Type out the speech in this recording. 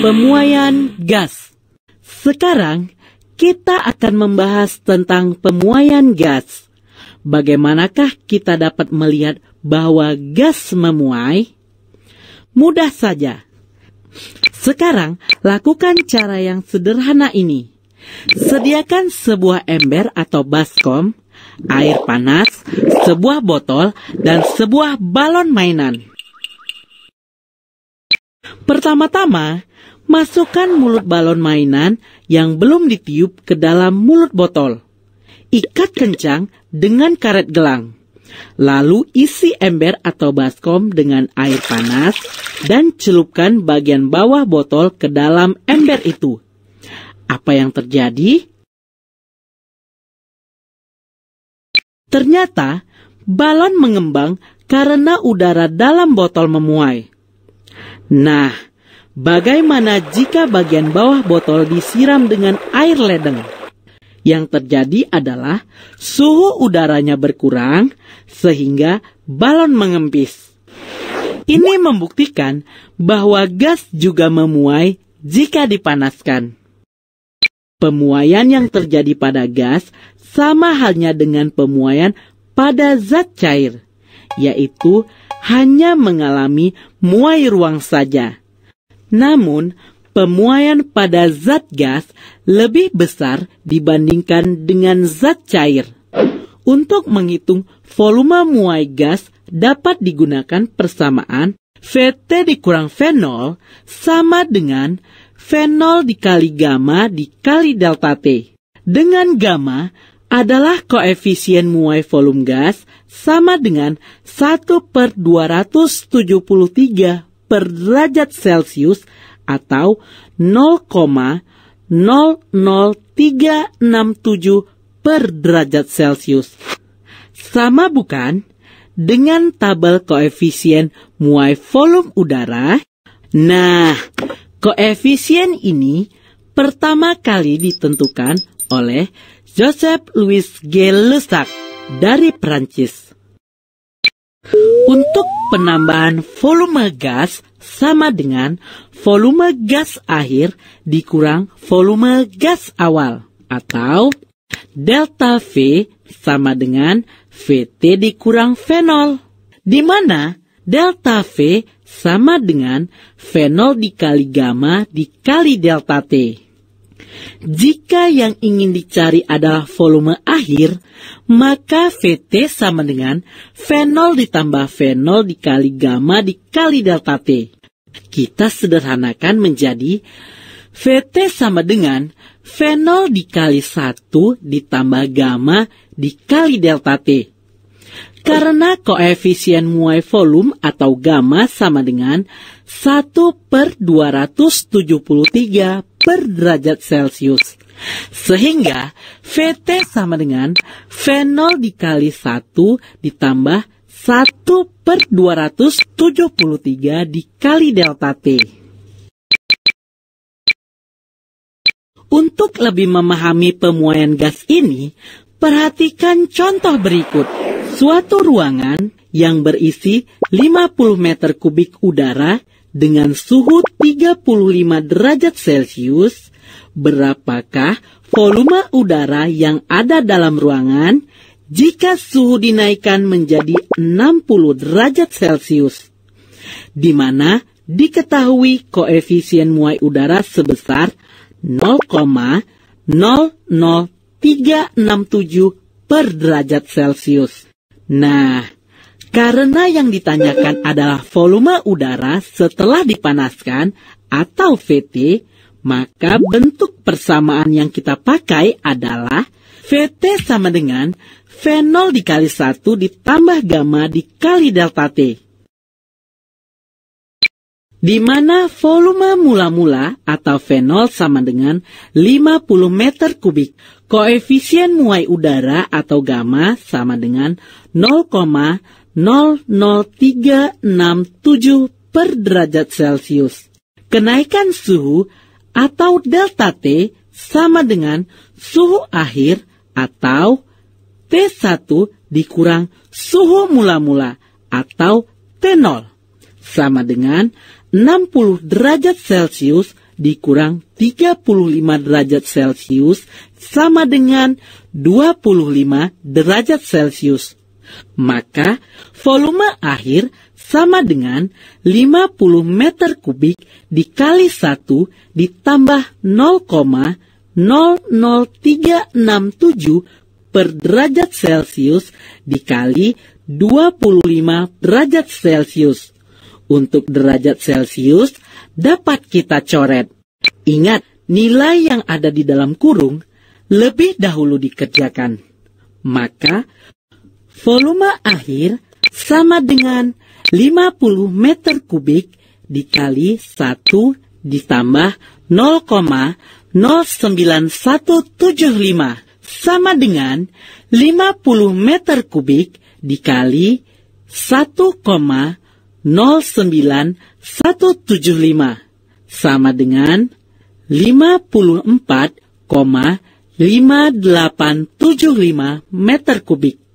Pemuaian gas. Sekarang kita akan membahas tentang pemuaian gas. Bagaimanakah kita dapat melihat bahwa gas memuai? Mudah saja. Sekarang lakukan cara yang sederhana ini. Sediakan sebuah ember atau baskom, air panas, sebuah botol, dan sebuah balon mainan. Pertama-tama, masukkan mulut balon mainan yang belum ditiup ke dalam mulut botol. Ikat kencang dengan karet gelang. Lalu isi ember atau baskom dengan air panas dan celupkan bagian bawah botol ke dalam ember itu. Apa yang terjadi? Ternyata balon mengembang karena udara dalam botol memuai. Nah, bagaimana jika bagian bawah botol disiram dengan air ledeng? Yang terjadi adalah suhu udaranya berkurang sehingga balon mengempis. Ini membuktikan bahwa gas juga memuai jika dipanaskan. Pemuaian yang terjadi pada gas sama halnya dengan pemuaian pada zat cair, yaitu hanya mengalami muai ruang saja. Namun, pemuaian pada zat gas lebih besar dibandingkan dengan zat cair. Untuk menghitung volume muai gas dapat digunakan persamaan VT dikurang V0 sama dengan V0 dikali gamma dikali delta T. Dengan gamma adalah koefisien muai volume gas sama dengan 1/273 per derajat Celcius atau 0,00367 per derajat Celcius. Sama bukan dengan tabel koefisien muai volume udara? Nah, koefisien ini pertama kali ditentukan oleh Joseph Louis G. Lussac dari Prancis. Untuk penambahan volume gas sama dengan volume gas akhir dikurang volume gas awal, atau delta V sama dengan VT dikurang V0, di mana delta V sama dengan V0 dikali gamma dikali delta T. Jika yang ingin dicari adalah volume akhir, maka VT sama dengan V0 ditambah V0 dikali gamma dikali delta T. Kita sederhanakan menjadi VT sama dengan V0 dikali 1 ditambah gamma dikali delta T. Karena koefisien muai volume atau gamma sama dengan 1/273 per derajat Celcius. Sehingga VT sama dengan V0 dikali 1 ditambah 1/273 dikali delta T. Untuk lebih memahami pemuaian gas ini, perhatikan contoh berikut. Suatu ruangan yang berisi 50 meter kubik udara dengan suhu 35 derajat Celcius, berapakah volume udara yang ada dalam ruangan jika suhu dinaikkan menjadi 60 derajat Celcius? Di mana diketahui koefisien muai udara sebesar 0,00367 per derajat Celcius. Nah, karena yang ditanyakan adalah volume udara setelah dipanaskan atau VT, maka bentuk persamaan yang kita pakai adalah VT sama dengan V0 dikali 1 ditambah gamma dikali delta T. Di mana volume mula-mula atau V0 sama dengan 50 meter kubik. Koefisien muai udara atau gamma sama dengan 0,00367 per derajat Celcius. Kenaikan suhu atau delta T sama dengan suhu akhir atau T1 dikurang suhu mula-mula atau T0 sama dengan 60 derajat Celcius dikurang 35 derajat Celcius sama dengan 25 derajat Celcius. Maka volume air sama dengan 50 meter kubik dikali 1 ditambah 0,00367 per derajat Celcius dikali 25 derajat Celcius. Untuk derajat Celcius dapat kita coret. Ingat, nilai yang ada di dalam kurung lebih dahulu dikerjakan. Maka, volume air sama dengan 50 meter kubik dikali 1 ditambah 0,09175 sama dengan 50 meter kubik dikali 1,09175 sama dengan 54,5875 meter kubik.